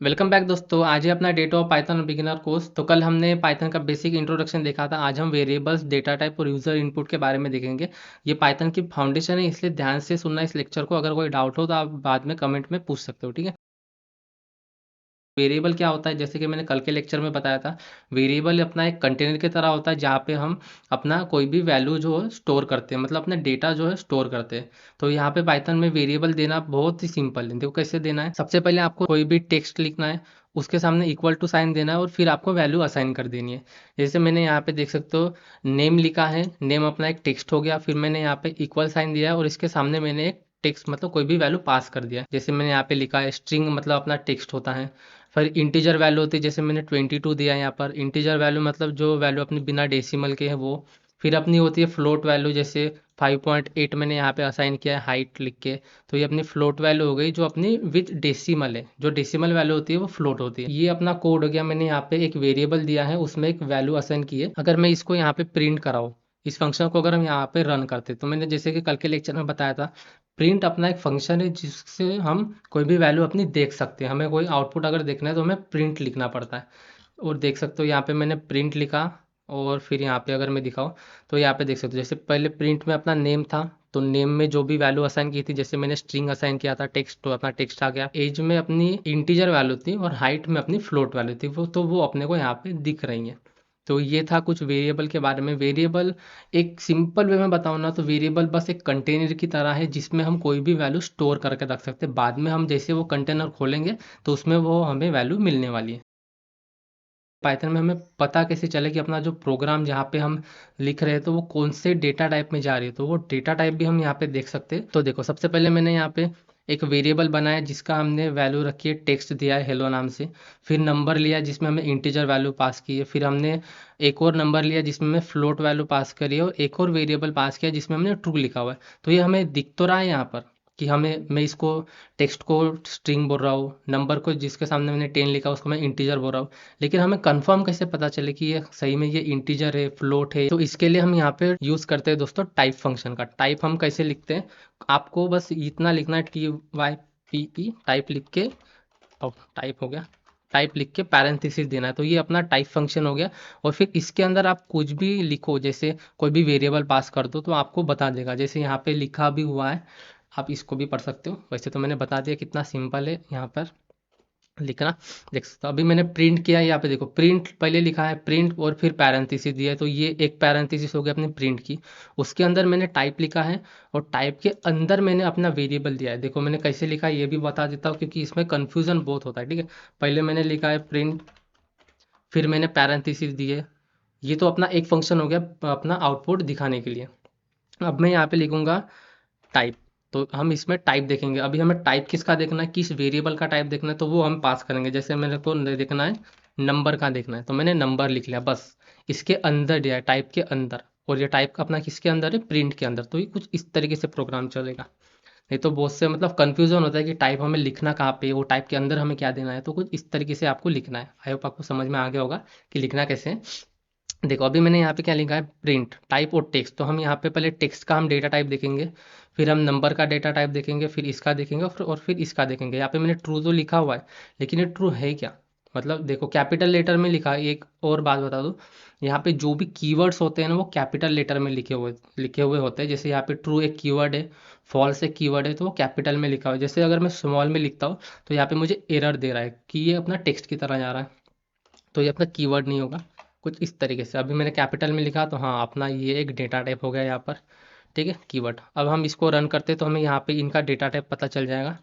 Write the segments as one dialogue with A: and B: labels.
A: Welcome back दोस्तों। आज है अपना data of Python beginner course. तो कल हमने पाइथन का बेसिक इंट्रोडक्शन देखा था। आज हम वेरिएबल्स, डेटा टाइप और यूजर इनपुट के बारे में देखेंगे। ये पाइथन की फाउंडेशन है, इसलिए ध्यान से सुनना इस लेक्चर को। अगर कोई डाउट हो तो आप बाद में कमेंट में पूछ सकते हो, ठीक है। वेरिएबल क्या होता है, जैसे कि मैंने कल के लेक्चर में बताया था। वेरिएबल अपना एक कंटेनर की तरह होता है जहाँ पे हम अपना कोई भी वैल्यू जो है स्टोर करते हैं, मतलब अपना डेटा जो है स्टोर करते हैं। तो यहाँ पे पाइथन में वेरिएबल देना बहुत ही सिंपल है। देखो कैसे देना है। सबसे पहले आपको कोई भी टेक्स्ट लिखना है, उसके सामने इक्वल टू साइन देना है और फिर आपको वैल्यू असाइन कर देनी है। जैसे मैंने यहाँ पे देख सकते हो नेम लिखा है, नेम अपना एक टेक्स्ट हो गया। फिर मैंने यहाँ पे इक्वल साइन दिया है और इसके सामने मैंने एक टेक्स्ट मतलब कोई भी वैल्यू पास कर दिया। जैसे मैंने यहाँ पे लिखा है स्ट्रिंग, मतलब अपना टेक्स्ट होता है। फिर इंटीजर वैल्यू होती है, जैसे मैंने 22 दिया है यहाँ पर। इंटीजर वैल्यू मतलब जो वैल्यू अपनी बिना डेसिमल के है वो। फिर अपनी होती है फ्लोट वैल्यू, जैसे 5.8 मैंने यहाँ पे असाइन किया है हाइट लिख के। तो ये अपनी फ्लोट वैल्यू हो गई जो अपनी विद डेसिमल है। जो डेसिमल वैल्यू होती है वो फ्लोट होती है। ये अपना कोड हो गया। मैंने यहाँ पे एक वेरिएबल दिया है, उसमें एक वैल्यू असाइन की है। अगर मैं इसको यहाँ पे प्रिंट कराऊँ, इस फंक्शन को अगर हम यहाँ पे रन करते, तो मैंने जैसे कि कल के लेक्चर में बताया था, प्रिंट अपना एक फंक्शन है जिससे हम कोई भी वैल्यू अपनी देख सकते हैं। हमें कोई आउटपुट अगर देखना है तो हमें प्रिंट लिखना पड़ता है। और देख सकते हो यहाँ पे मैंने प्रिंट लिखा। और फिर यहाँ पे अगर मैं दिखाऊँ तो यहाँ पे देख सकते हो, जैसे पहले प्रिंट में अपना नेम था, तो नेम में जो भी वैल्यू असाइन की थी, जैसे मैंने स्ट्रिंग असाइन किया था टेक्स्ट, तो अपना टेक्स्ट आ गया। एज में अपनी इंटीजर वैल्यू थी और हाइट में अपनी फ्लोट वैल्यू थी, वो तो वो अपने को यहाँ पे दिख रही है। तो ये था कुछ वेरिएबल के बारे में। वेरिएबल एक सिंपल वे में बताऊँ ना, तो वेरिएबल बस एक कंटेनर की तरह है जिसमें हम कोई भी वैल्यू स्टोर करके रख सकते हैं। बाद में हम जैसे वो कंटेनर खोलेंगे तो उसमें वो हमें वैल्यू मिलने वाली है। पाइथन में हमें पता कैसे चले कि अपना जो प्रोग्राम जहाँ पे हम लिख रहे हैं तो वो कौन से डेटा टाइप में जा रही है, तो वो डेटा टाइप भी हम यहाँ पे देख सकते हैं। तो देखो सबसे पहले मैंने यहाँ पे एक वेरिएबल बनाया जिसका हमने वैल्यू रखी है, टेक्स्ट दिया है हेलो नाम से। फिर नंबर लिया जिसमें हमने इंटीजर वैल्यू पास की है। फिर हमने एक और नंबर लिया जिसमें हमने फ्लोट वैल्यू पास करी है, और एक और वेरिएबल पास किया जिसमें हमने ट्रू लिखा हुआ है। तो ये हमें दिख तो रहा है यहाँ पर कि हमें, मैं इसको टेक्स्ट को स्ट्रिंग बोल रहा हूँ, नंबर को जिसके सामने मैंने 10 लिखा उसको मैं इंटीजर बोल रहा हूँ। लेकिन हमें कंफर्म कैसे पता चले कि ये सही में ये इंटीजर है, फ्लोट है? तो इसके लिए हम यहाँ पे यूज़ करते हैं दोस्तों टाइप फंक्शन का। टाइप हम कैसे लिखते हैं, आपको बस इतना लिखना है, TYPE टाइप लिख के। अब टाइप हो गया, टाइप लिख के पैरेंथेसिस देना है, तो ये अपना टाइप फंक्शन हो गया। और फिर इसके अंदर आप कुछ भी लिखो, जैसे कोई भी वेरिएबल पास कर दो तो आपको बता देगा। जैसे यहाँ पे लिखा भी हुआ है, आप इसको भी पढ़ सकते हो। वैसे तो मैंने बता दिया कितना सिंपल है यहाँ पर लिखना। देख सकते हो अभी मैंने प्रिंट किया है, यहाँ पे देखो प्रिंट पहले लिखा है प्रिंट और फिर पैरेंथेसिस दिया है, तो ये एक पैरेंथेसिस हो गया अपने प्रिंट की। उसके अंदर मैंने टाइप लिखा है और टाइप के अंदर मैंने अपना वेरिएबल दिया है। देखो मैंने कैसे लिखा है ये भी बता देता हूँ, क्योंकि इसमें कन्फ्यूजन बहुत होता है, ठीक है। पहले मैंने लिखा है प्रिंट, फिर मैंने पैरेंथेसिस दिए। ये तो अपना एक फंक्शन हो गया अपना आउटपुट दिखाने के लिए। अब मैं यहाँ पे लिखूंगा टाइप। तो हम इसमें टाइप देखेंगे। अभी हमें टाइप किसका देखना है, किस वेरिएबल का टाइप देखना है, तो वो हम पास करेंगे। जैसे मेरे को देखना है नंबर का देखना है, तो मैंने नंबर लिख लिया बस। इसके अंदर दिया है टाइप के अंदर, और ये टाइप का अपना किसके अंदर है, प्रिंट के अंदर। तो ये कुछ इस तरीके से प्रोग्राम चलेगा। नहीं तो बहुत से मतलब कंफ्यूजन होता है कि टाइप हमें लिखना कहाँ पे, वो टाइप के अंदर हमें क्या देना है। तो कुछ इस तरीके से आपको लिखना है। आई होप आपको समझ में आ गया होगा कि लिखना कैसे है। देखो अभी मैंने यहाँ पे क्या लिखा है, प्रिंट टाइप और टेक्स्ट। तो हम यहाँ पे पहले टेक्स्ट का हम डेटा टाइप देखेंगे, फिर हम नंबर का डेटा टाइप देखेंगे, फिर इसका देखेंगे और फिर इसका देखेंगे। यहाँ पे मैंने ट्रू तो लिखा हुआ है, लेकिन ये ट्रू है क्या? मतलब देखो कैपिटल लेटर में लिखा है। एक और बात बता दूँ, यहाँ पे जो भी कीवर्ड्स होते हैं ना वो कैपिटल लेटर में लिखे हुए होते हैं। जैसे यहाँ पे ट्रू एक कीवर्ड है, फॉल्स एक कीवर्ड है, तो वो कैपिटल में लिखा हुआ है। जैसे अगर मैं स्मॉल में लिखता हूँ तो यहाँ पे मुझे एरर दे रहा है कि ये अपना टेक्स्ट की तरह जा रहा है, तो ये अपना कीवर्ड नहीं होगा। कुछ इस तरीके से अभी मैंने कैपिटल में लिखा, तो हाँ अपना ये एक डेटा टाइप हो गया यहाँ पर, ठीक है, कीवर्ड। अब हम इसको रन करते तो हमें यहाँ पे इनका डेटा टाइप पता चल जाएगा।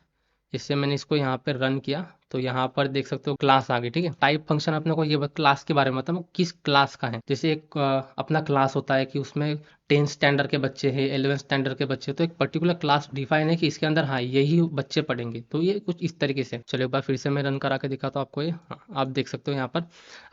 A: इससे मैंने इसको यहाँ पे रन किया तो यहाँ पर देख सकते हो क्लास आ गई, ठीक है। टाइप फंक्शन अपने को ये क्लास के बारे में मतलब किस क्लास का है। जैसे एक अपना क्लास होता है कि उसमें 10 स्टैंडर्ड के बच्चे हैं, 11 स्टैंडर्ड के बच्चे, तो एक पर्टिकुलर क्लास डिफाइन है कि इसके अंदर हाँ यही बच्चे पढ़ेंगे। तो ये कुछ इस तरीके से। चलो एक बार फिर से मैं रन करा के दिखाता हूँ आपको ये। हाँ, आप देख सकते हो यहाँ पर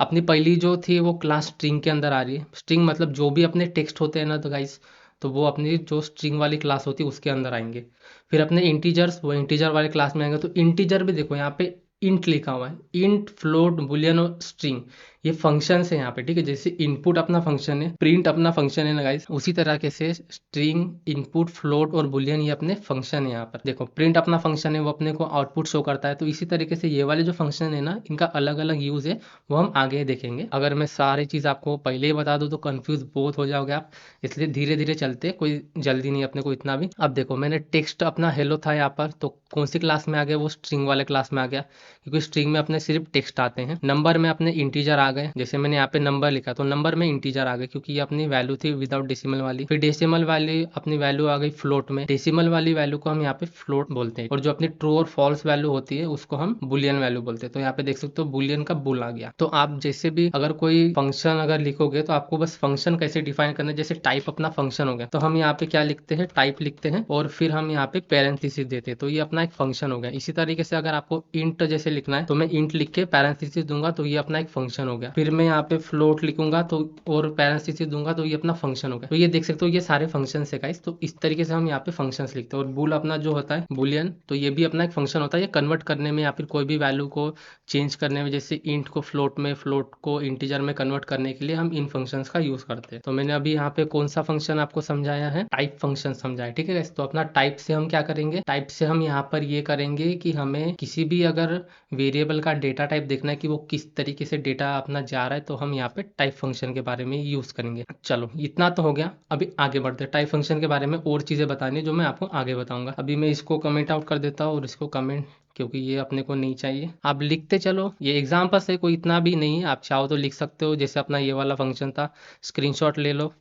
A: अपनी पहली जो थी वो क्लास स्ट्रिंग के अंदर आ रही है। स्ट्रिंग मतलब जो भी अपने टेक्स्ट होते हैं ना, तो गाइस, तो वो अपनी जो स्ट्रिंग वाली क्लास होती है उसके अंदर आएंगे। फिर अपने इंटीजर्स, वो इंटीजर वाले क्लास में आएंगे। तो इंटीजर भी देखो यहाँ पे इंट लिखा हुआ है, इंट फ्लोट बुलियन और स्ट्रिंग। ये फंक्शन है यहाँ पे, ठीक है। जैसे इनपुट अपना फंक्शन है, प्रिंट अपना फंक्शन है ना गाइस, उसी तरह के से स्ट्रिंग, इनपुट, फ्लोट और बुलियन ये अपने फंक्शन है। यहाँ पर देखो प्रिंट अपना फंक्शन है, वो अपने को आउटपुट शो करता है। तो इसी तरीके से ये वाले जो फंक्शन है ना, इनका अलग अलग यूज है, वो हम आगे देखेंगे। अगर मैं सारी चीज़ आपको पहले ही बता दूँ तो कंफ्यूज बहुत हो जाओगे आप, इसलिए धीरे धीरे चलते, कोई जल्दी नहीं अपने को इतना भी। अब देखो मैंने टेक्स्ट अपना हेलो था यहाँ पर, तो कौन सी क्लास में आ गया, वो स्ट्रिंग वाले क्लास में आ गया, क्योंकि स्ट्रिंग में अपने सिर्फ टेक्स्ट आते हैं। नंबर में अपने इंटीजर आ गए, जैसे मैंने यहाँ पे नंबर लिखा तो नंबर में इंटीजर आ गए, क्योंकि ये अपनी वैल्यू थी विदाउट डेसिमल वाली। फिर डेसिमल वाली अपनी वैल्यू आ गई फ्लोट में, डेसिमल वाली वैल्यू को हम यहाँ पे फ्लोट बोलते हैं, और जो अपनी ट्रू और फॉल्स वैल्यू होती है उसको हम बुलियन वैल्यू बोलते हैं। तो यहाँ पे देख सकते हो बुलियन का बुल आ गया। तो आप जैसे भी अगर कोई फंक्शन अगर लिखोगे तो आपको बस फंक्शन कैसे डिफाइन करना है, जैसे टाइप अपना फंक्शन हो गया, तो हम यहाँ पे क्या लिखते हैं, टाइप लिखते हैं, और फिर हम यहाँ पे पैरेंथेसिस देते हैं, तो ये अपना एक फंक्शन हो गया। इसी तरीके से अगर आपको इंट जैसे लिखना है तो मैं इंट लिख के पैरेंथेसिस दूंगा, तो ये अपना एक फंक्शन हो गया। फिर मैं यहाँ पे फ्लोट लिखूंगा तो और पैरेंथेसिस दूंगा, तो ये अपना फंक्शन हो गया। तो ये देख सकते हो ये सारे फंक्शन है गाइस। तो इस तरीके से हम यहाँ पे फंक्शन लिखते हैं। और बुल अपना जो होता है बुलियन, तो ये भी अपना एक फंक्शन होता है, ये कन्वर्ट करने में या फिर कोई भी वैल्यू को चेंज करने में, जैसे इंट को फ्लोट में, फ्लोट को इंटीजर में कन्वर्ट करने के लिए हम इन फंक्शंस का यूज करते हैं। तो मैंने अभी यहाँ पे कौन सा फंक्शन आपको समझाया है, टाइप फंक्शन समझाया, ठीक है। तो अपना टाइप से हम क्या करेंगे, टाइप से हम यहाँ पर ये करेंगे कि हमें किसी भी अगर वेरिएबल का डेटा टाइप देखना है कि वो किस तरीके से डेटा अपना जा रहा है, तो हम यहाँ पे टाइप फंक्शन के बारे में यूज करेंगे। चलो इतना तो हो गया, अभी आगे बढ़ते हैं। टाइप फंक्शन के बारे में और चीजें बतानी है जो मैं आपको आगे बताऊंगा। अभी मैं इसको कमेंट आउट कर देता हूँ और इसको कमेंट, क्योंकि ये अपने को नहीं चाहिए। आप लिखते चलो, ये एग्जाम्पल है, कोई इतना भी नहीं है, आप चाहो तो लिख सकते हो। जैसे अपना ये वाला फंक्शन था, स्क्रीनशॉट ले लो,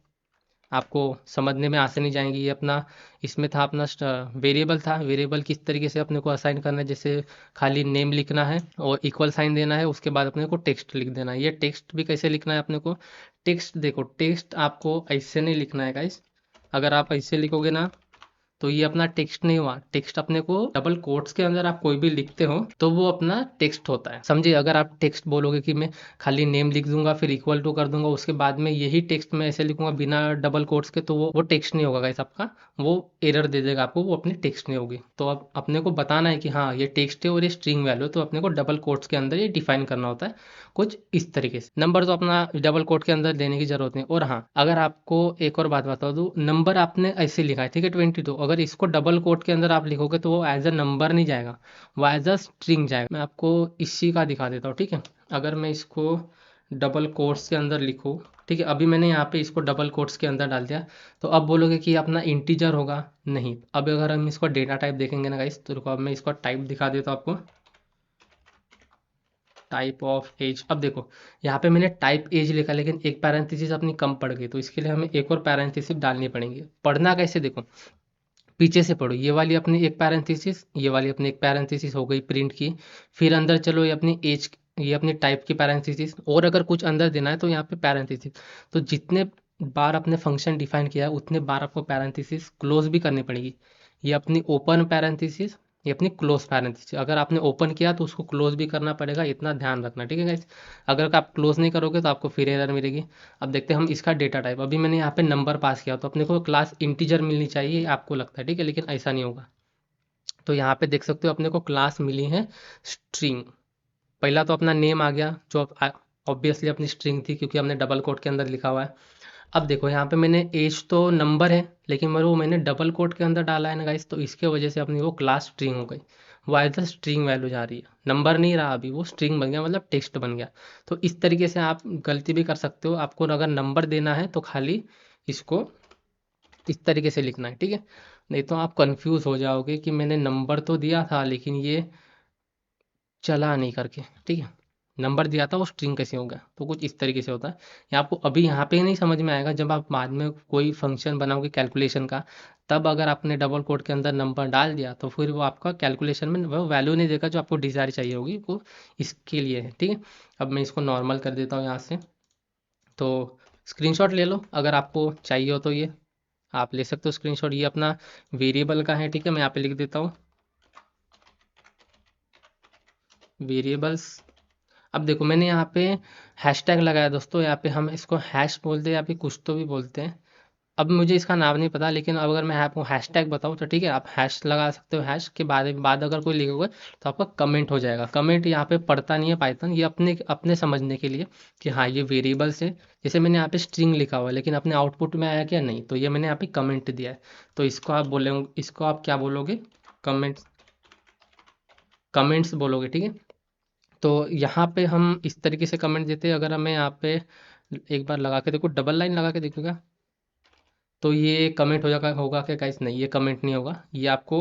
A: आपको समझने में आसानी जाएंगी। ये अपना इसमें था अपना वेरिएबल था, वेरिएबल किस तरीके से अपने को असाइन करना है, जैसे खाली नेम लिखना है और इक्वल साइन देना है, उसके बाद अपने को टेक्स्ट लिख देना है। ये टेक्स्ट भी कैसे लिखना है अपने को, टेक्स्ट देखो, टेक्स्ट आपको ऐसे नहीं लिखना है गाइस। अगर आप ऐसे लिखोगे ना तो ये अपना टेक्स्ट नहीं हुआ। टेक्स्ट अपने को डबल कोट्स के अंदर आप कोई भी लिखते हो तो वो अपना टेक्स्ट होता है, समझिए। अगर आप टेक्स्ट बोलोगे कि मैं खाली नेम लिख दूंगा फिर इक्वल टू कर दूंगा, उसके बाद में यही टेक्स्ट में ऐसे लिखूंगा बिना डबल कोट्स के, तो वो टेक्स्ट नहीं होगा गाइस आपका, वो एरर दे देगा आपको, वो अपनी टेक्स्ट नहीं होगी। तो अब अपने को बताना है कि हाँ ये टेक्स्ट है और ये स्ट्रिंग वैल्यू, तो अपने को डबल कोट्स के अंदर ये डिफाइन करना होता है कुछ इस तरीके से। नंबर तो अपना डबल कोट के अंदर देने की जरूरत नहीं। और हाँ, अगर आपको एक और बात बता दूं, नंबर आपने ऐसे लिखा है, ठीक है 22, अगर इसको डबल कोट के अंदर आप लिखोगे तो वो एज अ नंबर नहीं जाएगा, वो एज अ स्ट्रिंग जाएगा। मैं आपको इसी का दिखा देता हूँ, ठीक है। अगर मैं इसको डबल कोट्स के अंदर लिखूँ, ठीक है, अभी मैंने यहाँ पे इसको डबल कोट्स के अंदर डाल दिया, तो अब बोलोगे कि अपना इंटीजर होगा, नहीं। अब अगर हम इसको डेटा टाइप देखेंगे ना गाइस, तो रुको अब मैं इसको टाइप दिखा देता हूँ आपको, टाइप ऑफ एज। अब देखो यहाँ पे मैंने टाइप एज लिखा, लेकिन एक पैरेंथेसिस अपनी कम पड़ गई, तो इसके लिए हमें एक और पैरेंथेसिस डालनी पड़ेगी। पढ़ना कैसे, देखो पीछे से पढ़ो, ये वाली अपनी एक पैरेंथेसिस, ये वाली अपनी एक पैरेंथेसिस हो गई प्रिंट की। फिर अंदर चलो, ये अपनी एज, ये अपनी टाइप की पैरेंथेसिस, और अगर कुछ अंदर देना है तो यहाँ पे पैरेंथेसिस। तो जितने बार अपने फंक्शन डिफाइन किया है उतने बार आपको पैरेंथेसिस क्लोज भी करनी पड़ेगी। ये अपनी ओपन पैरेंथेसिस, ये अपनी क्लोज पैरेंथेसिस, अगर आपने ओपन किया तो उसको क्लोज भी करना पड़ेगा, इतना ध्यान रखना, ठीक है गाइस। अगर आप क्लोज नहीं करोगे तो आपको फिर एरर मिलेगी। अब देखते हैं हम इसका डेटा टाइप, अभी मैंने यहाँ पे नंबर पास किया, तो अपने को क्लास इंटीजर मिलनी चाहिए आपको लगता है, ठीक है, लेकिन ऐसा नहीं होगा। तो यहाँ पे देख सकते हो अपने को क्लास मिली है स्ट्रिंग। पहला तो अपना नेम आ गया, जो ऑब्वियसली अपनी स्ट्रिंग थी क्योंकि हमने डबल कोट के अंदर लिखा हुआ है। अब देखो यहाँ पे मैंने एज तो नंबर है, लेकिन वो मैंने डबल कोट के अंदर डाला है ना गाइस, तो इसके वजह से अपनी वो क्लास स्ट्रिंग हो गई, वो एज द स्ट्रिंग वैल्यू जा रही है, नंबर नहीं रहा अभी, वो स्ट्रिंग बन गया, मतलब टेक्स्ट बन गया। तो इस तरीके से आप गलती भी कर सकते हो, आपको अगर नंबर देना है तो खाली इसको इस तरीके से लिखना है, ठीक है। नहीं तो आप कंफ्यूज हो जाओगे कि मैंने नंबर तो दिया था लेकिन ये चला नहीं करके, ठीक है। नंबर दिया था वो स्ट्रिंग कैसे होगा, तो कुछ इस तरीके से होता है। ये आपको अभी यहाँ पे नहीं समझ में आएगा, जब आप बाद में कोई फंक्शन बनाओगे कैलकुलेशन का, तब अगर आपने डबल कोट के अंदर नंबर डाल दिया तो फिर वो आपका कैलकुलेशन में वो वैल्यू नहीं देगा जो आपको डिज़ायर चाहिए होगी, वो इसके लिए है, ठीक है। अब मैं इसको नॉर्मल कर देता हूँ यहाँ से। तो स्क्रीनशॉट ले लो अगर आपको चाहिए हो, तो ये आप ले सकते हो स्क्रीनशॉट। ये अपना वेरिएबल का है, ठीक है, मैं यहाँ पे लिख देता हूँ वेरिएबल्स। अब देखो मैंने यहाँ पे हैशटैग लगाया दोस्तों, यहाँ पे हम इसको हैश बोलते हैं या फिर कुछ तो भी बोलते हैं, अब मुझे इसका नाम नहीं पता, लेकिन अब अगर मैं आपको हैशटैग बताऊँ तो ठीक है, आप हैश लगा सकते हो। हैश के बाद अगर कोई लिखोगे तो आपका कमेंट हो जाएगा। कमेंट यहाँ पे पढ़ता नहीं है पाइथन, ये अपने अपने समझने के लिए कि हाँ ये वेरिएबल से, जैसे मैंने यहाँ पे स्ट्रिंग लिखा हुआ है लेकिन अपने आउटपुट में आया क्या, नहीं, तो ये मैंने यहाँ पे कमेंट दिया है। तो इसको आप बोलेंगे, इसको आप क्या बोलोगे, कमेंट्स, कमेंट्स बोलोगे, ठीक है। तो यहाँ पे हम इस तरीके से कमेंट देते हैं। अगर हमें यहाँ पे एक बार लगा के देखो, डबल लाइन लगा के देखो, तो ये कमेंट हो जाएगा, होगा क्या गाइस, नहीं ये कमेंट नहीं होगा। ये आपको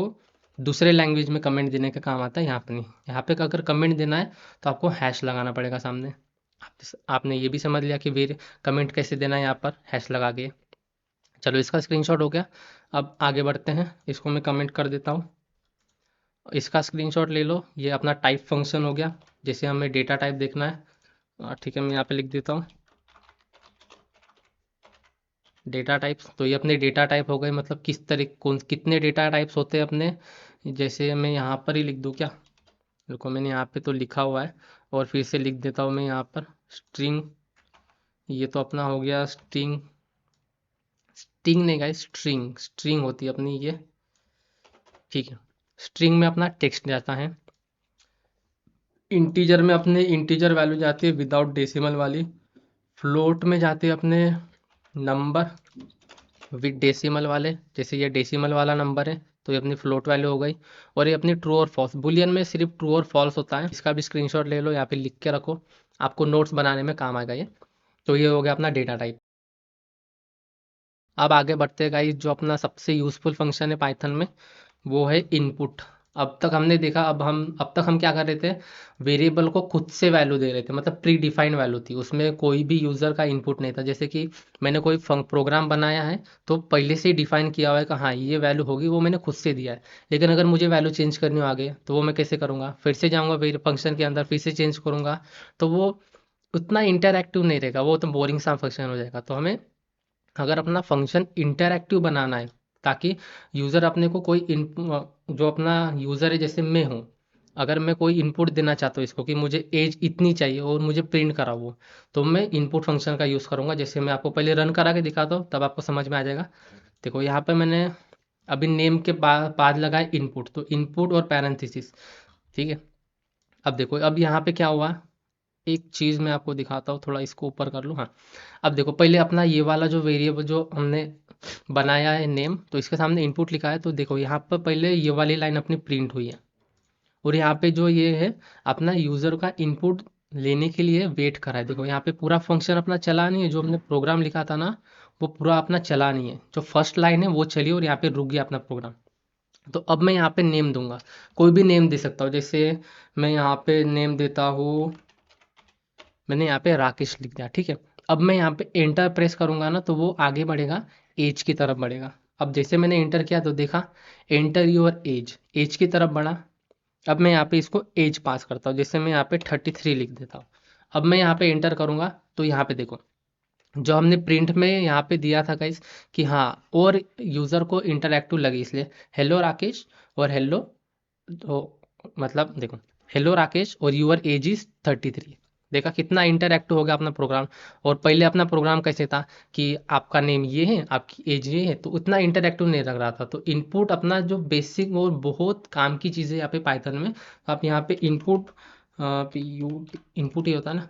A: दूसरे लैंग्वेज में कमेंट देने का काम आता है, यहाँ पे नहीं। यहाँ पे अगर कमेंट देना है तो आपको हैश लगाना पड़ेगा सामने। आपने ये भी समझ लिया कि वेर कमेंट कैसे देना है, यहाँ पर हैश लगा के। चलो इसका स्क्रीनशॉट हो गया। अब आगे बढ़ते हैं, इसको मैं कमेंट कर देता हूँ। इसका स्क्रीनशॉट ले लो। ये अपना टाइप फंक्शन हो गया, जैसे हमें डेटा टाइप देखना है। ठीक है, मैं यहाँ पे लिख देता हूँ डेटा टाइप्स। तो ये अपने डेटा टाइप हो गए, मतलब किस तरह कौन कितने डेटा टाइप्स होते हैं अपने। जैसे मैं यहाँ पर ही लिख दूँ क्या, देखो मैंने यहाँ पे तो लिखा हुआ है, और फिर से लिख देता हूँ मैं यहाँ पर स्ट्रिंग। ये तो अपना हो गया स्ट्रिंग, स्ट्रिंग नहीं गाइस, स्ट्रिंग, स्ट्रिंग होती है अपनी ये, ठीक है। स्ट्रिंग में अपना टेक्स्ट जाता है। इंटीजर में अपने इंटीजर वैल्यू जाती है विदाउट डेसिमल वाली। फ्लोट में जाते हैं अपने नंबर विद डेसिमल वाले, जैसे ये डेसिमल वाला नंबर है तो ये अपनी फ्लोट वैल्यू हो गई। और ये अपनी ट्रू और फॉल्स, बुलियन में सिर्फ ट्रू और फॉल्स होता है। इसका भी स्क्रीनशॉट ले लो, यहाँ पे लिख के रखो, आपको नोट्स बनाने में काम आएगा ये। तो ये हो गया अपना डेटा टाइप। अब आगे बढ़ते हैं गाइस, जो अपना सबसे यूजफुल फंक्शन है पाइथन में, वो है इनपुट। अब तक हमने देखा, अब तक हम क्या कर रहे थे, वेरिएबल को खुद से वैल्यू दे रहे थे, मतलब प्री डिफाइंड वैल्यू थी, उसमें कोई भी यूज़र का इनपुट नहीं था। जैसे कि मैंने कोई प्रोग्राम बनाया है तो पहले से ही डिफाइन किया हुआ है कि हाँ ये वैल्यू होगी, वो मैंने खुद से दिया है। लेकिन अगर मुझे वैल्यू चेंज करनी हो आगे तो वो मैं कैसे करूँगा, फिर से जाऊँगा फिर फंक्शन के अंदर, फिर से चेंज करूँगा। तो वो उतना इंटरैक्टिव नहीं रहेगा, वो तो बोरिंग सा फंक्शन हो जाएगा। तो हमें अगर अपना फंक्शन इंटरैक्टिव बनाना है, ताकि यूज़र अपने को कोई जो अपना यूज़र है, जैसे मैं हूँ, अगर मैं कोई इनपुट देना चाहता हूँ इसको कि मुझे एज इतनी चाहिए और मुझे प्रिंट करा वो, तो मैं इनपुट फंक्शन का यूज़ करूँगा। जैसे मैं आपको पहले रन करा के दिखाता हूँ, तब आपको समझ में आ जाएगा। देखो यहाँ पे मैंने अभी नेम के बाद लगाया इनपुट, तो इनपुट और पैरेंथेसिस, ठीक है। अब देखो, अब यहाँ पे क्या हुआ, एक चीज़ मैं आपको दिखाता हूँ, थोड़ा इसको ऊपर कर लूँ, हाँ। अब देखो, पहले अपना ये वाला जो वेरिएबल जो हमने बनाया है नेम, तो इसके सामने इनपुट लिखा है, तो देखो यहाँ पर पहले ये वाली लाइन अपनी प्रिंट हुई है। और यहाँ पे जो ये है, अपना यूज़र का इनपुट लेने के लिए वेट कर रहा है। देखो यहाँ पे पूरा फंक्शन अपना चला नहीं है, जो हमने प्रोग्राम लिखा था ना, वो पूरा अपना चला नहीं है। जो फर्स्ट लाइन है वो चली और यहाँ पे रुक गया अपना प्रोग्राम। तो अब मैं यहाँ पे नेम दूंगा, कोई भी नेम दे सकता हूँ। जैसे मैं यहाँ पे नेम देता हूँ, मैंने यहाँ पे राकेश लिख दिया, ठीक है। अब मैं यहाँ पे एंटर प्रेस करूंगा ना, तो वो आगे बढ़ेगा, एज की तरफ बढ़ेगा। अब जैसे मैंने एंटर किया तो देखा, एंटर योर एज, एज की तरफ बढ़ा। अब मैं यहाँ पे इसको एज पास करता हूँ, जैसे मैं यहाँ पे 33 लिख देता हूँ। अब मैं यहाँ पे एंटर करूंगा तो यहाँ पे देखो, जो हमने प्रिंट में यहाँ पे दिया था गाइस कि हाँ, और यूज़र को इंटरैक्टिव लगे, इसलिए हेलो राकेश और हेलो, तो मतलब देखो, हेलो राकेश और यूअर एज इज 33। देखा कितना इंटरैक्टिव हो गया अपना प्रोग्राम। और पहले अपना प्रोग्राम कैसे था कि आपका नेम ये है, आपकी एज ये है, तो उतना इंटरैक्टिव नहीं लग रहा था। तो इनपुट अपना जो बेसिक और बहुत काम की चीज़ें यहाँ पे पाइथन में, आप यहाँ पे इनपुट, इनपुट ही होता है ना,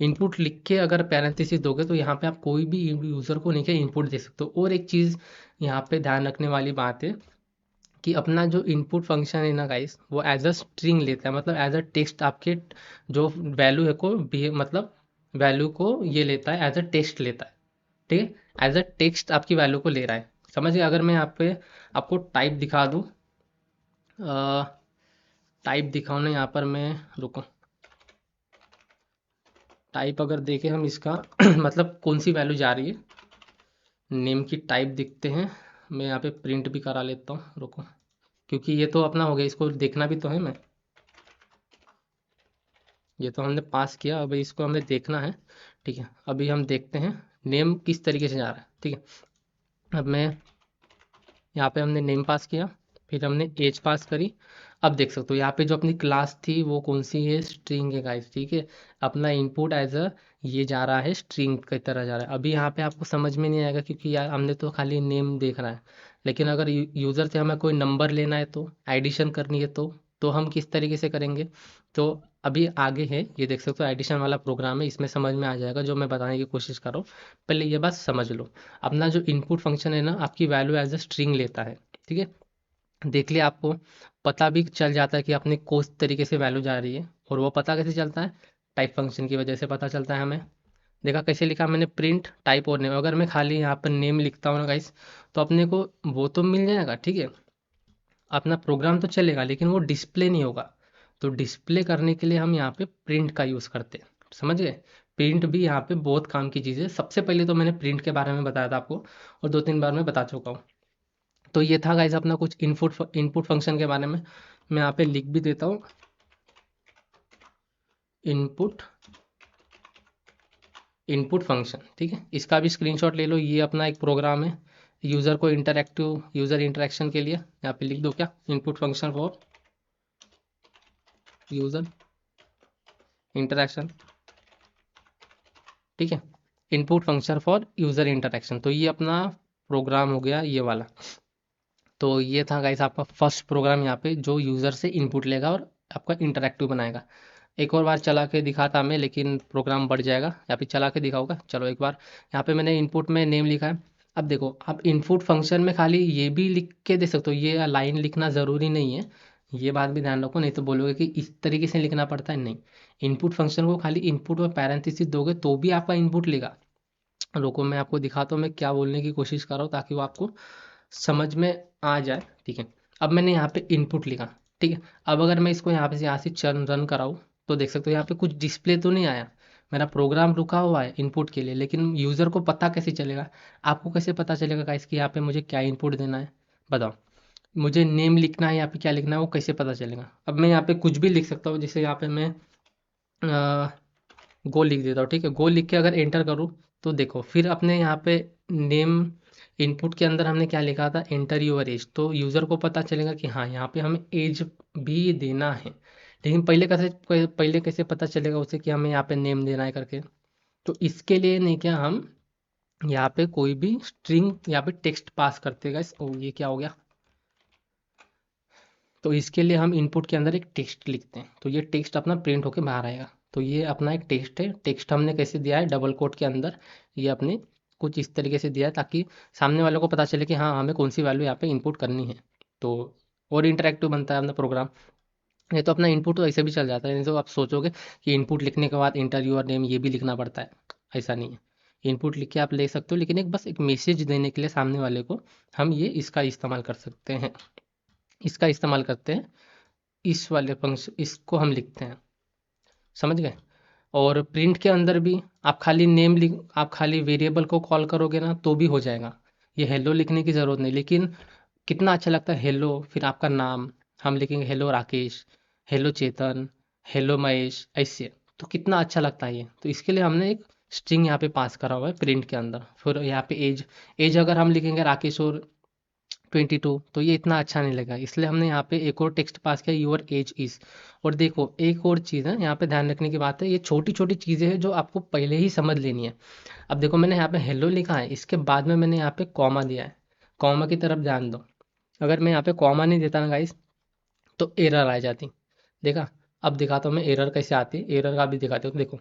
A: इनपुट लिख के अगर पैरेंथेसिस दोगे तो यहाँ पे आप कोई भी यूज़र को नहीं के इनपुट दे सकते हो। और एक चीज़ यहाँ पे ध्यान रखने वाली बात है कि अपना जो इनपुट फंक्शन है ना गाइस, वो एज अ स्ट्रिंग लेता है, मतलब एज अ टेक्स्ट आपके जो वैल्यू है को मतलब वैल्यू को ये लेता है, एज अ टेक्स्ट लेता है, ठीक है। एज अ टेक्स्ट आपकी वैल्यू को ले रहा है, समझिए। अगर मैं यहाँ पे आपको टाइप दिखा दूँ, टाइप दिखाऊँ ना यहाँ पर मैं, रुको, टाइप अगर देखें हम इसका मतलब कौन सी वैल्यू जा रही है, नेम की टाइप दिखते हैं। मैं यहाँ पे प्रिंट भी करा लेता हूँ, रुको, क्योंकि ये तो अपना हो गया, इसको देखना भी तो है। मैं, ये तो हमने पास किया, अब इसको हमें देखना है, ठीक है। अभी हम देखते हैं नेम किस तरीके से जा रहा है, ठीक है। अब मैं यहाँ पे हमने नेम पास किया, फिर हमने एज पास करी। अब देख सकते हो यहाँ पे जो अपनी क्लास थी वो कौन सी है, स्ट्रिंग है गाइस, ठीक है। अपना इनपुट एज अ ये जा रहा है स्ट्रिंग की तरह जा रहा है। अभी यहाँ पे आपको समझ में नहीं आएगा क्योंकि यार हमने तो खाली नेम देखना है, लेकिन अगर यूज़र से हमें कोई नंबर लेना है तो एडिशन करनी है तो हम किस तरीके से करेंगे। तो अभी आगे है, ये देख सकते हो एडिशन वाला प्रोग्राम है, इसमें समझ में आ जाएगा जो मैं बताने की कोशिश कर रहा हूँ। पहले ये बात समझ लो, अपना जो इनपुट फंक्शन है ना आपकी वैल्यू एज अ स्ट्रिंग लेता है, ठीक है। देख लिया, आपको पता भी चल जाता है कि अपने किस तरीके से वैल्यू जा रही है, और वो पता कैसे चलता है, टाइप फंक्शन की वजह से पता चलता है हमें। देखा कैसे लिखा मैंने, प्रिंट टाइप और नेम। अगर मैं खाली यहाँ पर नेम लिखता हूँ ना गाइस, तो अपने को वो तो मिल जाएगा, ठीक है, अपना प्रोग्राम तो चलेगा, लेकिन वो डिस्प्ले नहीं होगा। तो डिस्प्ले करने के लिए हम यहाँ पे प्रिंट का यूज़ करते हैं, समझ गए। प्रिंट भी यहाँ पे बहुत काम की चीज़ है। सबसे पहले तो मैंने प्रिंट के बारे में बताया था आपको, और 2-3 बार मैं बता चुका हूँ। तो ये था गाइस अपना कुछ इनपुट फंक्शन के बारे में। मैं यहाँ पे लिख भी देता हूँ, इनपुट इनपुट फंक्शन, ठीक है। इसका भी स्क्रीनशॉट ले लो, ये अपना एक प्रोग्राम है यूज़र इंटरेक्शन के लिए। यहाँ पे लिख दो क्या, input function for user interaction, ठीक है। Input function for user interaction, तो ये अपना प्रोग्राम हो गया ये वाला। तो ये था गाइस आपका फर्स्ट प्रोग्राम यहाँ पे, जो यूज़र से इनपुट लेगा और आपका इंटरेक्टिव बनाएगा। एक और बार चला के दिखाता मैं, लेकिन प्रोग्राम बढ़ जाएगा, या फिर चला के दिखाऊंगा। चलो एक बार, यहाँ पे मैंने इनपुट में नेम लिखा है। अब देखो, आप इनपुट फंक्शन में खाली ये भी लिख के दे सकते हो, ये लाइन लिखना ज़रूरी नहीं है। ये बात भी ध्यान रखो, नहीं तो बोलोगे कि इस तरीके से लिखना पड़ता है, नहीं। इनपुट फंक्शन को खाली इनपुट और पैरेंथेसिस दोगे तो भी आपका इनपुट लेगा। रुको मैं आपको दिखाता हूँ मैं क्या बोलने की कोशिश कर रहा हूँ, ताकि वो आपको समझ में आ जाए, ठीक है। अब मैंने यहाँ पे इनपुट लिखा, ठीक है। अब अगर मैं इसको यहाँ से चल रन कराऊँ, तो देख सकते हो यहाँ पे कुछ डिस्प्ले तो नहीं आया, मेरा प्रोग्राम रुका हुआ है इनपुट के लिए। लेकिन यूज़र को पता कैसे चलेगा, आपको कैसे पता चलेगा गाइस कि यहाँ पे मुझे क्या इनपुट देना है, बताओ। मुझे नेम लिखना है या फिर क्या लिखना है, वो कैसे पता चलेगा। अब मैं यहाँ पे कुछ भी लिख सकता हूँ, जैसे यहाँ पे मैं गो लिख देता हूँ, ठीक है। गो लिख के अगर एंटर करूँ, तो देखो फिर अपने यहाँ पे नेम इनपुट के अंदर हमने क्या लिखा था, एंटर यूअर एज। तो यूज़र को पता चलेगा कि हाँ यहाँ पे हमें एज भी देना है। लेकिन पहले कैसे पता चलेगा उसे कि हमें यहाँ पे नेम देना है करके। तो इसके लिए नहीं, क्या हम यहाँ पे कोई भी स्ट्रिंग यहाँ पे टेक्स्ट पास करते हैं। ओ ये क्या हो गया, तो इसके लिए हम इनपुट के अंदर एक टेक्स्ट लिखते हैं, तो ये टेक्स्ट अपना प्रिंट होके बाहर आएगा। तो ये अपना एक टेक्स्ट है, टेक्स्ट हमने कैसे दिया है, डबल कोट के अंदर। ये अपने कुछ इस तरीके से दिया है, ताकि सामने वाले को पता चले कि हाँ हमें कौन सी वैल्यू यहाँ पे इनपुट करनी है। तो और इंटरेक्टिव बनता है अपना प्रोग्राम। नहीं तो अपना इनपुट तो ऐसे भी चल जाता है, नहीं तो आप सोचोगे कि इनपुट लिखने के बाद इंटर यूर नेम ये भी लिखना पड़ता है। ऐसा नहीं है, इनपुट लिख के आप ले सकते हो, लेकिन एक बस एक मैसेज देने के लिए सामने वाले को हम ये इसका इस्तेमाल कर सकते हैं। इसका इस्तेमाल करते हैं, इस वाले फंक्शन इसको हम लिखते हैं, समझ गए। और प्रिंट के अंदर भी आप खाली नेम लिख, आप खाली वेरिएबल को कॉल करोगे ना तो भी हो जाएगा। ये हेलो लिखने की ज़रूरत नहीं, लेकिन कितना अच्छा लगता है हेलो, फिर आपका नाम हम लिखेंगे, हेलो राकेश, हेलो चेतन, हेलो महेश, ऐसे। तो कितना अच्छा लगता है ये। तो इसके लिए हमने एक स्ट्रिंग यहाँ पे पास करा हुआ है प्रिंट के अंदर। फिर यहाँ पे एज, एज अगर हम लिखेंगे राकेश और 22, तो ये इतना अच्छा नहीं लगा, इसलिए हमने यहाँ पे एक और टेक्स्ट पास किया, यूर एज इज़। और देखो एक और चीज़ है यहाँ पे ध्यान रखने की बात है, ये छोटी छोटी चीज़ें हैं जो आपको पहले ही समझ लेनी है। अब देखो मैंने यहाँ पे हेलो लिखा है, इसके बाद में मैंने यहाँ पे कॉमा दिया है। कॉमा की तरफ ध्यान दो, अगर मैं यहाँ पे कॉमा नहीं देता ना गाइस, तो एरर आ जाती। देखा, अब दिखाता हूँ मैं एरर कैसे आती है, एरर का भी दिखाते हो। देखो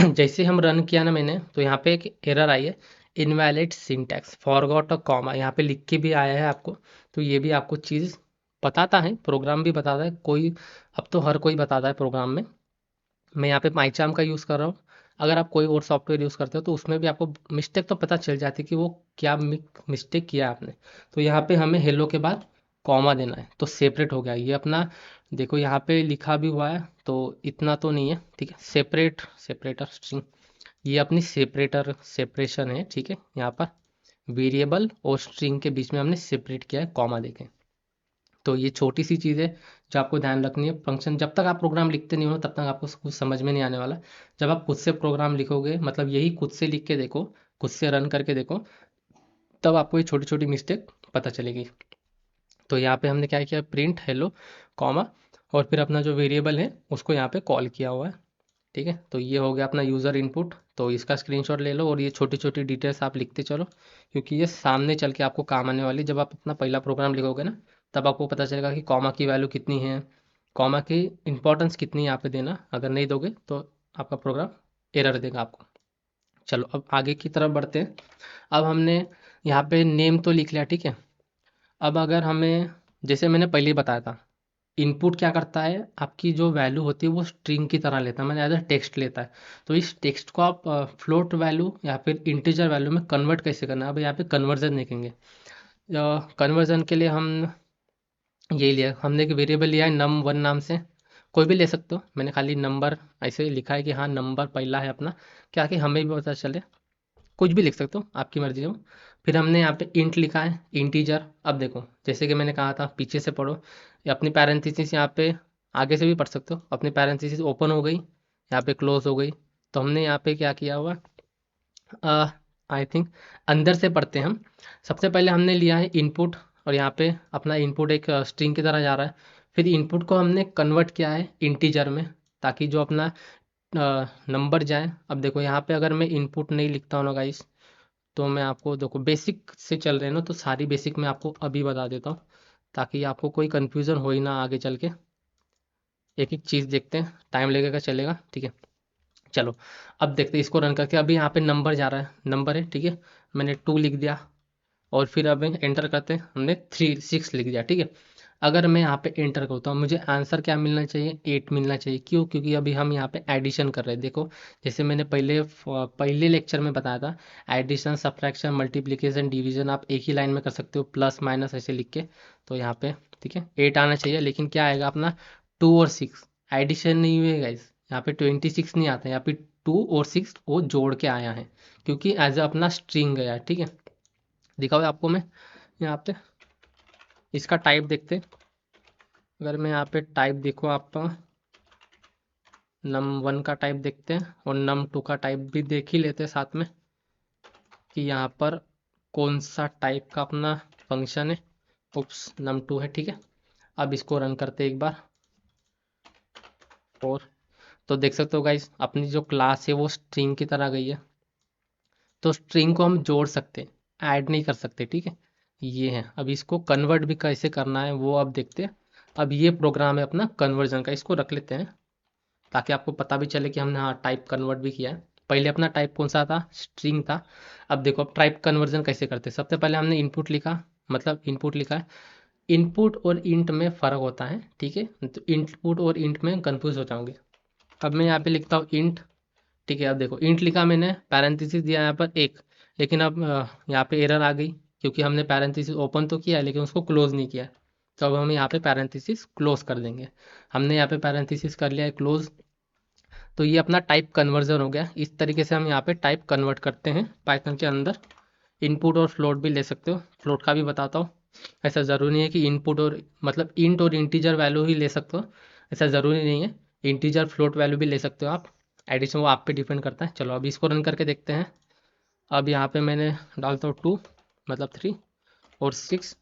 A: जैसे हम रन किया ना मैंने, तो यहाँ पे एक एरर आई है, invalid syntax forgot a comma, यहाँ पे लिख के भी आया है आपको। तो ये भी आपको चीज़ बताता है, प्रोग्राम भी बताता है कोई। अब तो हर कोई बताता है प्रोग्राम में। मैं यहाँ पे माईचार्म का यूज़ कर रहा हूँ, अगर आप कोई और सॉफ्टवेयर यूज़ करते हो तो उसमें भी आपको मिस्टेक तो पता चल जाती है कि वो क्या मिस्टेक किया आपने। तो यहाँ पे हमें हेलो के बाद कॉमा देना है, तो सेपरेट हो गया ये अपना। देखो यहाँ पे लिखा भी हुआ है, तो इतना तो नहीं है, ठीक है। सेपरेटर स्ट्रिंग, ये अपनी सेपरेशन है, ठीक है। यहाँ पर वेरिएबल और स्ट्रिंग के बीच में हमने सेपरेट किया है कॉमा देके। तो ये छोटी सी चीज़ है जो आपको ध्यान रखनी है। फंक्शन जब तक आप प्रोग्राम लिखते नहीं हो तब तक आपको कुछ समझ में नहीं आने वाला। जब आप खुद से प्रोग्राम लिखोगे, मतलब यही खुद से लिख के देखो, खुद से रन करके देखो, तब आपको ये छोटी छोटी मिस्टेक पता चलेगी। तो यहाँ पे हमने क्या किया, प्रिंट हेलो कॉमा और फिर अपना जो वेरिएबल है उसको यहाँ पे कॉल किया हुआ है। ठीक है, तो ये हो गया अपना यूज़र इनपुट। तो इसका स्क्रीनशॉट ले लो और ये छोटी छोटी डिटेल्स आप लिखते चलो, क्योंकि ये सामने चल के आपको काम आने वाली। जब आप अपना पहला प्रोग्राम लिखोगे ना, तब आपको पता चलेगा कि कॉमा की वैल्यू कितनी है, कॉमा की इंपॉर्टेंस कितनी है यहाँ पे देना। अगर नहीं दोगे तो आपका प्रोग्राम एरर देगा आपको। चलो अब आगे की तरफ बढ़ते हैं। अब हमने यहाँ पे नेम तो लिख लिया, ठीक है। अब अगर हमें, जैसे मैंने पहले ही बताया था, इनपुट क्या करता है, आपकी जो वैल्यू होती है वो स्ट्रिंग की तरह लेता है, मतलब एज अ टेक्स्ट लेता है। तो इस टेक्स्ट को आप फ्लोट वैल्यू या फिर इंटीजर वैल्यू में कन्वर्ट कैसे करना है, अब यहाँ पे कन्वर्जन देखेंगे। कन्वर्जन के लिए हम यही लिया, हमने एक वेरिएबल लिया है num1 नाम से, कोई भी ले सकते हो। मैंने खाली नंबर ऐसे लिखा है कि हाँ नंबर पहला है अपना, क्या कि हमें भी पता चले। कुछ भी लिख सकते हो, आपकी मर्जी हो। फिर हमने यहाँ पे इंट लिखा है, इंटीजर। अब देखो जैसे कि मैंने कहा था पीछे से पढ़ो, या अपनी पैरेंथेसिस यहाँ पे आगे से भी पढ़ सकते हो। अपनी पैरेंथेसिस ओपन हो गई, यहाँ पे क्लोज हो गई। तो हमने यहाँ पे क्या किया हुआ, आई थिंक अंदर से पढ़ते हैं हम। सबसे पहले हमने लिया है इनपुट, और यहाँ पे अपना इनपुट एक स्ट्रिंग की तरह जा रहा है। फिर इनपुट को हमने कन्वर्ट किया है इंटीजर में, ताकि जो अपना नंबर जाए। अब देखो यहाँ पे अगर मैं इनपुट नहीं लिखता हूँ ना गाइस, तो मैं आपको देखो बेसिक से चल रहे हैं ना, तो सारी बेसिक मैं आपको अभी बता देता हूँ, ताकि आपको कोई कन्फ्यूज़न हो ही ना आगे चल के। एक एक चीज़ देखते हैं, टाइम लगेगा चलेगा, ठीक है। चलो अब देखते हैं इसको रन करके। अभी यहाँ पे नंबर जा रहा है, नंबर है, ठीक है। मैंने 2 लिख दिया, और फिर अब एंटर करते हैं, हमने 6 लिख दिया, ठीक है। अगर मैं यहाँ पे एंटर करता हूँ, मुझे आंसर क्या मिलना चाहिए, 8 मिलना चाहिए। क्यों? क्योंकि अभी हम यहाँ पे एडिशन कर रहे हैं। देखो जैसे मैंने पहले लेक्चर में बताया था, एडिशन सब्ट्रैक्शन मल्टीप्लिकेशन डिवीजन आप एक ही लाइन में कर सकते हो, प्लस माइनस ऐसे लिख के। तो यहाँ पे ठीक है 8 आना चाहिए, लेकिन क्या आएगा अपना 2 और 6, एडिशन नहीं हुए गाइस। यहाँ पे 26 नहीं आता, यहाँ पे 2 और 6 वो जोड़ के आया है, क्योंकि एज अपना स्ट्रिंग गया है, ठीक है। दिखाओ आपको मैं यहाँ पे इसका टाइप देखते हैं। अगर मैं यहाँ पे टाइप देखो, आप num1 का टाइप देखते हैं और num2 का टाइप भी देख ही लेते हैं साथ में, कि यहाँ पर कौन सा टाइप का अपना फंक्शन है। उप्स, num2 है, ठीक है। अब इसको रन करते हैं एक बार और, तो देख सकते हो गाइस अपनी जो क्लास है वो स्ट्रिंग की तरह गई है। तो स्ट्रिंग को हम जोड़ सकते हैं, ऐड नहीं कर सकते, ठीक है। ये है, अब इसको कन्वर्ट भी कैसे करना है वो अब देखते हैं। अब ये प्रोग्राम है अपना कन्वर्जन का, इसको रख लेते हैं ताकि आपको पता भी चले कि हमने हाँ टाइप कन्वर्ट भी किया है। पहले अपना टाइप कौन सा था, स्ट्रिंग था। अब देखो अब टाइप कन्वर्जन कैसे करते हैं। सबसे पहले हमने इनपुट लिखा, मतलब इनपुट लिखा है। इनपुट और इंट में फ़र्क होता है, ठीक है। तो इनपुट और इंट में कंफ्यूज हो जाओगे। अब मैं यहाँ पे लिखता हूँ इंट, ठीक है। अब देखो इंट लिखा मैंने, पैरेंथेसिस दिया यहाँ पर एक, लेकिन अब यहाँ पे एरर आ गई, क्योंकि हमने पैरेंथेसिस ओपन तो किया है लेकिन उसको क्लोज नहीं किया। तो अब हम यहाँ पे पैरेंथेसिस क्लोज कर देंगे। हमने यहाँ पे पैरेंथेसिस कर लिया है क्लोज। तो ये अपना टाइप कन्वर्जन हो गया। इस तरीके से हम यहाँ पे टाइप कन्वर्ट करते हैं पाइथन के अंदर। इनपुट और फ्लोट भी ले सकते हो, फ्लोट का भी बताता हूँ। ऐसा ज़रूरी नहीं है कि इनपुट और मतलब इंट और इंटीजर वैल्यू ही ले सकते हो, ऐसा ज़रूरी नहीं है। इंटीजर फ्लोट वैल्यू भी ले सकते हो आप, एडिशन वो आप पे डिपेंड करता है। चलो अब इसको रन करके देखते हैं। अब यहाँ पे मैंने डालता हूँ 2 मतलब 3 और 6।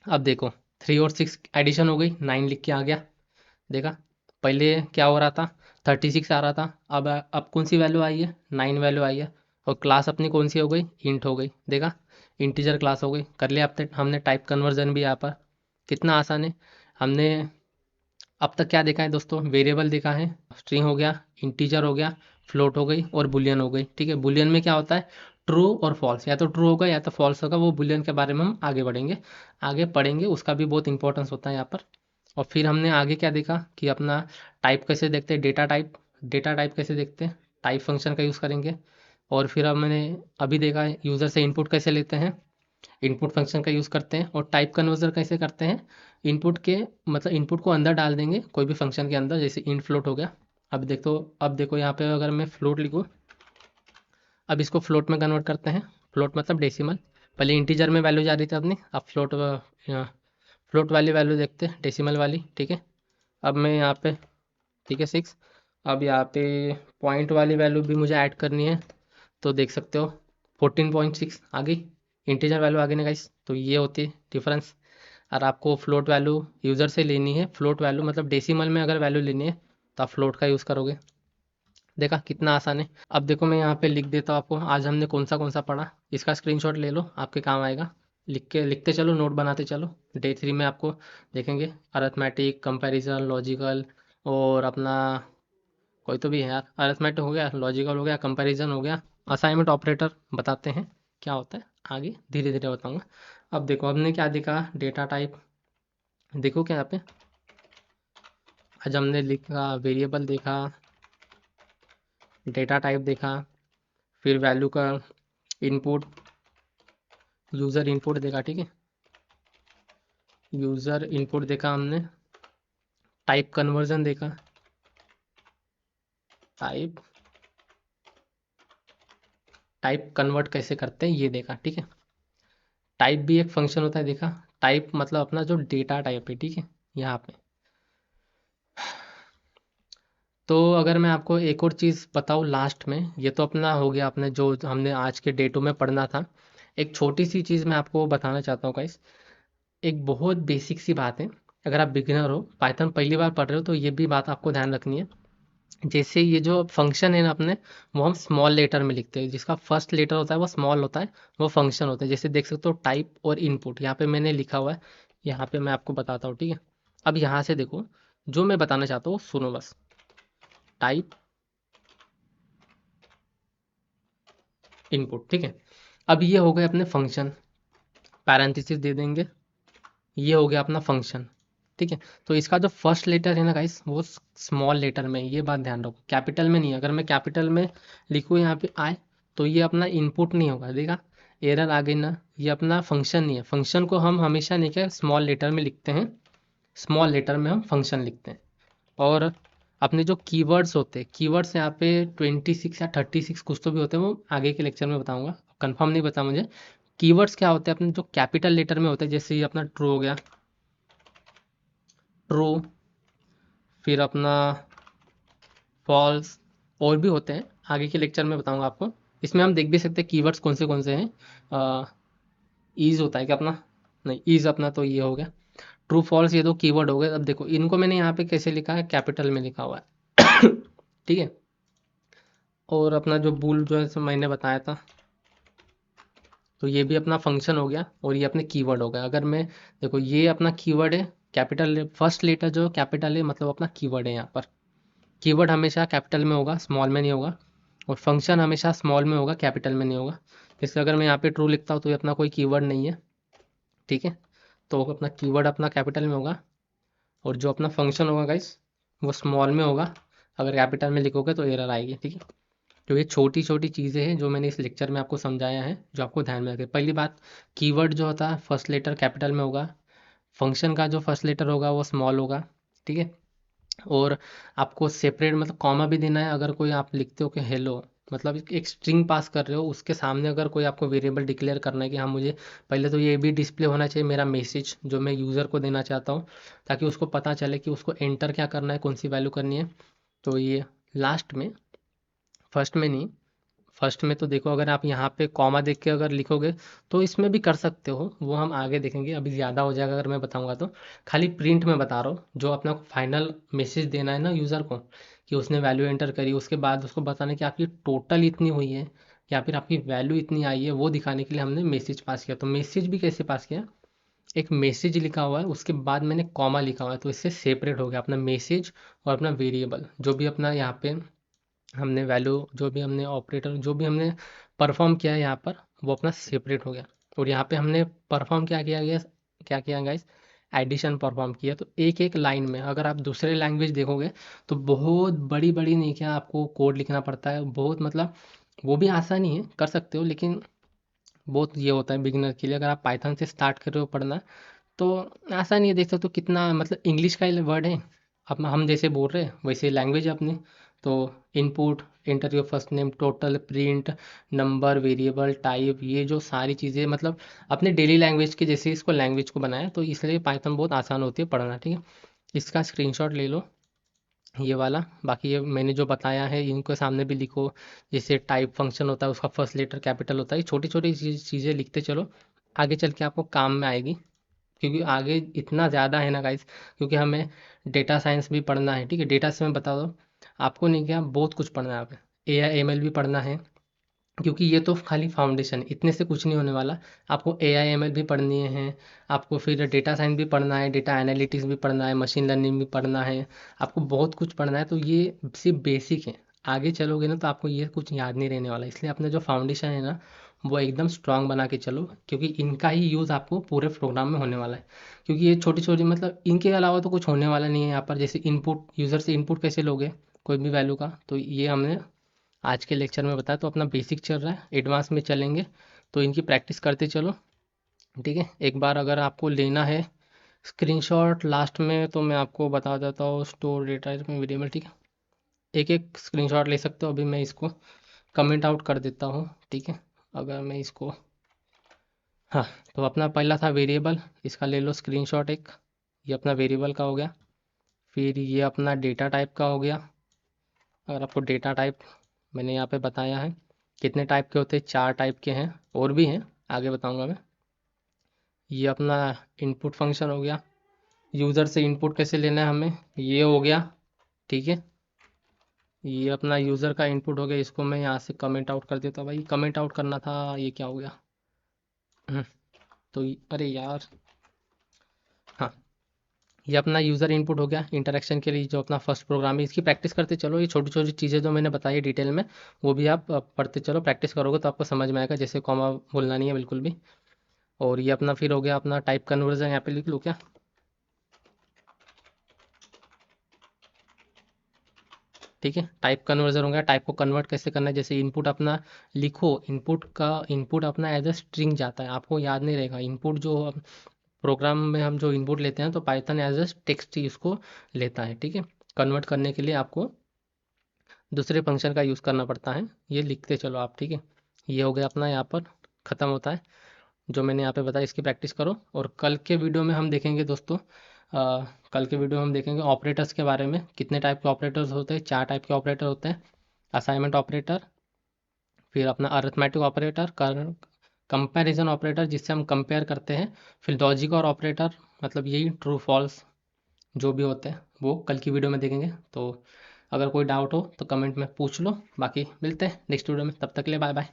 A: अब देखो 3 और 6 एडिशन हो गई, 9 लिख के आ गया। देखा पहले क्या हो रहा था, 36 आ रहा था। अब कौन सी वैल्यू आई है, 9 वैल्यू आई है। और क्लास अपनी कौन सी हो गई, इंट हो गई। देखा इंटीजर क्लास हो गई। कर लिया अब तक हमने टाइप कन्वर्जन भी यहाँ पर, कितना आसान है। हमने अब तक क्या देखा है दोस्तों, वेरिएबल देखा है, स्ट्रिंग हो गया, इंटीजर हो गया, फ्लोट हो गई और बुलियन हो गई, ठीक है। बुलियन में क्या होता है, ट्रू और फॉल्स, या तो ट्रू होगा या तो फॉल्स होगा। वो बुलियन के बारे में हम आगे बढ़ेंगे, आगे पढ़ेंगे, उसका भी बहुत इंपॉर्टेंस होता है यहाँ पर। और फिर हमने आगे क्या देखा कि अपना टाइप कैसे देखते हैं, डेटा टाइप कैसे देखते हैं, टाइप फंक्शन का यूज़ करेंगे। और फिर अब मैंने अभी देखा है यूज़र से इनपुट कैसे लेते हैं, इनपुट फंक्शन का यूज़ करते हैं। और टाइप कन्वर्जन कैसे करते हैं, इनपुट के मतलब इनपुट को अंदर डाल देंगे कोई भी फंक्शन के अंदर, जैसे इन फ्लोट हो गया। अब देखो यहाँ पे अगर मैं फ्लोट लिखूँ, अब इसको फ्लोट में कन्वर्ट करते हैं। फ्लोट मतलब डेसिमल, पहले इंटीजर में वैल्यू जा रही थी अपनी, अब फ्लोट वाली वैल्यू देखते हैं, डेसिमल वाली, ठीक है। अब मैं यहाँ पे, ठीक है 6। अब यहाँ पे पॉइंट वाली वैल्यू भी मुझे ऐड करनी है, तो देख सकते हो 14.6 आ गई, इंटीजर वैल्यू आ गई ना गाइस। तो ये होती है डिफरेंस। और आपको फ्लोट वैल्यू यूज़र से लेनी है, फ्लोट वैल्यू मतलब डेसिमल में अगर वैल्यू लेनी है तो आप फ्लोट का यूज़ करोगे। देखा कितना आसान है। अब देखो मैं यहाँ पे लिख देता हूँ आपको आज हमने कौन सा पढ़ा, इसका स्क्रीनशॉट ले लो, आपके काम आएगा। लिखते चलो, नोट बनाते चलो। डे 3 में आपको देखेंगे अरिथमेटिक, कंपैरिजन, लॉजिकल, और अपना कोई तो भी है यार, अरिथमेटिक हो गया, लॉजिकल हो गया, कंपैरिजन हो गया, असाइनमेंट ऑपरेटर बताते हैं क्या होता है, आगे धीरे धीरे बताऊंगा। अब देखो हमने क्या देखा, डेटा टाइप। देखो क्या यहाँ पे आज हमने लिखा, वेरिएबल देखा, डेटा टाइप देखा, फिर वैल्यू का इनपुट, यूज़र इनपुट देखा, ठीक है, यूज़र इनपुट देखा हमने, टाइप कन्वर्जन देखा, टाइप टाइप कन्वर्ट कैसे करते हैं ये देखा, ठीक है। टाइप भी एक फंक्शन होता है, देखा। टाइप मतलब अपना जो डेटा टाइप है, ठीक है, यहाँ पे। तो अगर मैं आपको एक और चीज़ बताऊँ लास्ट में, ये तो अपना हो गया, अपने जो हमने आज के डेटो में पढ़ना था। एक छोटी सी चीज़ मैं आपको बताना चाहता हूँ गाइस, एक बहुत बेसिक सी बात है। अगर आप बिगिनर हो, पाइथन पहली बार पढ़ रहे हो, तो ये भी बात आपको ध्यान रखनी है। जैसे ये जो फंक्शन है ना अपने, वो हम स्मॉल लेटर में लिखते हैं, जिसका फर्स्ट लेटर होता है वो स्मॉल होता है, वो फंक्शन होता है। जैसे देख सकते हो टाइप और इनपुट, यहाँ पे मैंने लिखा हुआ है, यहाँ पे मैं आपको बताता हूँ, ठीक है। अब यहाँ से देखो, जो मैं बताना चाहता हूँ सुनो बस। टाइप इनपुट, ठीक है। अब ये हो गए अपने फंक्शन, पैरेंथेसिस दे देंगे, ये हो गया अपना फंक्शन, ठीक है। तो इसका जो फर्स्ट लेटर है ना गाइस, वो स्मॉल लेटर में है, ये बात ध्यान रखो, कैपिटल में नहीं है। अगर मैं कैपिटल में लिखूँ यहाँ पे आए, तो ये अपना इनपुट नहीं होगा, देखा एरर आ गई ना, ये अपना फंक्शन नहीं है। फंक्शन को हम हमेशा नहीं क्या स्मॉल लेटर में लिखते हैं, स्मॉल लेटर में हम फंक्शन लिखते हैं। और अपने जो कीवर्ड्स होते हैं, कीवर्ड्स यहाँ पे 26 या 36 कुछ तो भी होते हैं, वो आगे के लेक्चर में बताऊंगा, कंफर्म नहीं पता मुझे। कीवर्ड्स क्या होते हैं अपने जो कैपिटल लेटर में होते हैं, जैसे ये अपना ट्रू हो गया, ट्रू, फिर अपना फॉल्स, और भी होते हैं, आगे के लेक्चर में बताऊंगा आपको। इसमें हम देख भी सकते हैं कीवर्ड्स कौन से हैं। ईज होता है क्या अपना, नहीं ईज अपना तो ये हो गया। ट्रू फॉल्स ये दो कीवर्ड हो गए। अब देखो इनको मैंने यहाँ पे कैसे लिखा है, कैपिटल में लिखा हुआ है ठीक है। और अपना जो बूल जो है सो मैंने बताया था, तो ये भी अपना फंक्शन हो गया, और ये अपने कीवर्ड हो गया। अगर मैं देखो ये अपना कीवर्ड है, कैपिटल फर्स्ट लेटर जो कैपिटल है, मतलब अपना कीवर्ड है यहाँ पर। कीवर्ड हमेशा कैपिटल में होगा, स्मॉल में नहीं होगा। और फंक्शन हमेशा स्मॉल में होगा, कैपिटल में नहीं होगा। इसलिए अगर मैं यहाँ पे ट्रू लिखता हूँ तो ये अपना कोई कीवर्ड नहीं है, ठीक है। तो अपना कीवर्ड अपना कैपिटल में होगा, और जो अपना फंक्शन होगा गाइस, वो स्मॉल में होगा। अगर कैपिटल में लिखोगे तो एरर आएगी, ठीक है। तो ये छोटी छोटी चीज़ें हैं जो मैंने इस लेक्चर में आपको समझाया है, जो आपको ध्यान में रखें। पहली बात, कीवर्ड जो होता है फर्स्ट लेटर कैपिटल में होगा, फंक्शन का जो फर्स्ट लेटर होगा वो स्मॉल होगा, ठीक है। और आपको सेपरेट मतलब कॉमा भी देना है। अगर कोई आप लिखते हो कि हेलो, मतलब एक स्ट्रिंग पास कर रहे हो, उसके सामने अगर कोई आपको वेरिएबल डिक्लेयर करना है कि हाँ मुझे पहले तो ये भी डिस्प्ले होना चाहिए मेरा मैसेज जो मैं यूज़र को देना चाहता हूँ, ताकि उसको पता चले कि उसको एंटर क्या करना है, कौन सी वैल्यू करनी है। तो ये लास्ट में, फर्स्ट में नहीं, फर्स्ट में तो देखो अगर आप यहाँ पे कॉमा देख के अगर लिखोगे तो इसमें भी कर सकते हो, वो हम आगे देखेंगे, अभी ज़्यादा हो जाएगा अगर मैं बताऊंगा तो। खाली प्रिंट में बता रहा हूँ, जो अपना फाइनल मैसेज देना है ना यूज़र को, कि उसने वैल्यू एंटर करी, उसके बाद उसको बताना कि आपकी टोटल इतनी हुई है या फिर आपकी वैल्यू इतनी आई है, वो दिखाने के लिए हमने मैसेज पास किया। तो मैसेज भी कैसे पास किया, एक मैसेज लिखा हुआ है, उसके बाद मैंने कॉमा लिखा हुआ है, तो इससे सेपरेट हो गया अपना मैसेज और अपना वेरिएबल। जो भी अपना यहाँ पे हमने वैल्यू, जो भी हमने ऑपरेटर जो भी हमने परफॉर्म किया है यहाँ पर, वो अपना सेपरेट हो गया। और यहाँ पे हमने परफॉर्म क्या किया गाइस, एडिशन परफॉर्म किया। तो एक एक लाइन में, अगर आप दूसरे लैंग्वेज देखोगे तो बहुत बड़ी बड़ी नहीं क्या आपको कोड लिखना पड़ता है, बहुत मतलब वो भी आसान ही है, कर सकते हो, लेकिन बहुत ये होता है बिगिनर के लिए। अगर आप पाइथन से स्टार्ट कर रहे हो पढ़ना, तो आसान ही है, देख सकते हो कितना मतलब इंग्लिश का ही वर्ड है। अब हम जैसे बोल रहे हैं वैसे लैंग्वेज है अपनी। तो input, inter your first name, total, print, number, variable, type, ये जो सारी चीज़ें मतलब अपने डेली लैंग्वेज के जैसे इसको लैंग्वेज को बनाया, तो इसलिए पाइथन बहुत आसान होती है पढ़ना, ठीक है। इसका स्क्रीनशॉट ले लो, ये वाला। बाकी ये मैंने जो बताया है इनको सामने भी लिखो। जैसे टाइप फंक्शन होता है, उसका फर्स्ट लेटर कैपिटल होता है, छोटी छोटी चीज़ें लिखते चलो, आगे चल के आपको काम में आएगी। क्योंकि आगे इतना ज़्यादा है ना गाइस, क्योंकि हमें डेटा साइंस भी पढ़ना है, ठीक है। डेटा से मैं बता दो आपको, नहीं क्या बहुत कुछ पढ़ना है, यहाँ पे AI ML भी पढ़ना है, क्योंकि ये तो खाली फाउंडेशन, इतने से कुछ नहीं होने वाला। आपको AI ML भी पढ़नी है, आपको फिर डेटा साइंस भी पढ़ना है, डेटा एनालिटिक्स भी पढ़ना है, मशीन लर्निंग भी पढ़ना है, आपको बहुत कुछ पढ़ना है। तो ये सिर्फ बेसिक है, आगे चलोगे ना तो आपको ये कुछ याद नहीं रहने वाला। इसलिए अपना जो फाउंडेशन है ना वो एकदम स्ट्रांग बना के चलो, क्योंकि इनका ही यूज़ आपको पूरे प्रोग्राम में होने वाला है। क्योंकि ये छोटी छोटी, मतलब इनके अलावा तो कुछ होने वाला नहीं है यहाँ पर। जैसे इनपुट, यूज़र से इनपुट कैसे लोगे कोई भी वैल्यू का, तो ये हमने आज के लेक्चर में बताया। तो अपना बेसिक चल रहा है, एडवांस में चलेंगे, तो इनकी प्रैक्टिस करते चलो, ठीक है। एक बार अगर आपको लेना है स्क्रीनशॉट लास्ट में, तो मैं आपको बता देता हूँ, स्टोर डेटा में वेरिएबल, ठीक है। एक एक स्क्रीनशॉट ले सकते हो, अभी मैं इसको कमेंट आउट कर देता हूँ, ठीक है। अगर मैं इसको, हाँ, तो अपना पहला था वेरिएबल, इसका ले लो स्क्रीनशॉट एक, ये अपना वेरिएबल का हो गया। फिर ये अपना डेटा टाइप का हो गया। अगर आपको डेटा टाइप मैंने यहाँ पे बताया है कितने टाइप के होते हैं, 4 टाइप के हैं, और भी हैं आगे बताऊंगा मैं। ये अपना इनपुट फंक्शन हो गया, यूज़र से इनपुट कैसे लेना है हमें, ये हो गया, ठीक है। ये अपना यूज़र का इनपुट हो गया, इसको मैं यहाँ से कमेंट आउट कर देता हूँ, भाई कमेंट आउट करना था, ये क्या हो गया। अरे यार, हाँ, ये अपना यूज़र इनपुट हो गया इंटरेक्शन के लिए, जो अपना फर्स्ट प्रोग्राम है। इसकी प्रैक्टिस करते चलो, ये छोटी छोटी चीज़ें जो मैंने बताई डिटेल में, वो भी आप पढ़ते चलो, प्रैक्टिस करोगे तो आपको समझ में आएगा। जैसे कॉमा भूलना नहीं है बिल्कुल भी। और ये अपना फिर हो गया अपना टाइप कन्वर्जन, यहाँ पे लिख लो क्या, ठीक है। टाइप कन्वर्जन हो गया, टाइप को कन्वर्ट कैसे करना है। जैसे इनपुट अपना लिखो, इनपुट अपना एज अ स्ट्रिंग जाता है, आपको याद नहीं रहेगा इनपुट जो प्रोग्राम में हम जो इनपुट लेते हैं, तो पाइथन एज अ टेक्स्ट ही उसको लेता है, ठीक है। कन्वर्ट करने के लिए आपको दूसरे फंक्शन का यूज़ करना पड़ता है, ये लिखते चलो आप, ठीक है। ये हो गया अपना, यहाँ पर ख़त्म होता है जो मैंने यहाँ पे बताया। इसकी प्रैक्टिस करो, और कल के वीडियो में हम देखेंगे दोस्तों, कल के वीडियो में हम देखेंगे ऑपरेटर्स के बारे में। कितने टाइप के ऑपरेटर्स होते हैं, 4 टाइप के ऑपरेटर होते हैं। असाइनमेंट ऑपरेटर, फिर अपना अरिथमेटिक ऑपरेटर, कंपैरिजन ऑपरेटर जिससे हम कंपेयर करते हैं, फिर लॉजिक और ऑपरेटर, मतलब यही ट्रू फॉल्स जो भी होते हैं, वो कल की वीडियो में देखेंगे। तो अगर कोई डाउट हो तो कमेंट में पूछ लो, बाकी मिलते हैं नेक्स्ट वीडियो में, तब तक के लिए बाय बाय।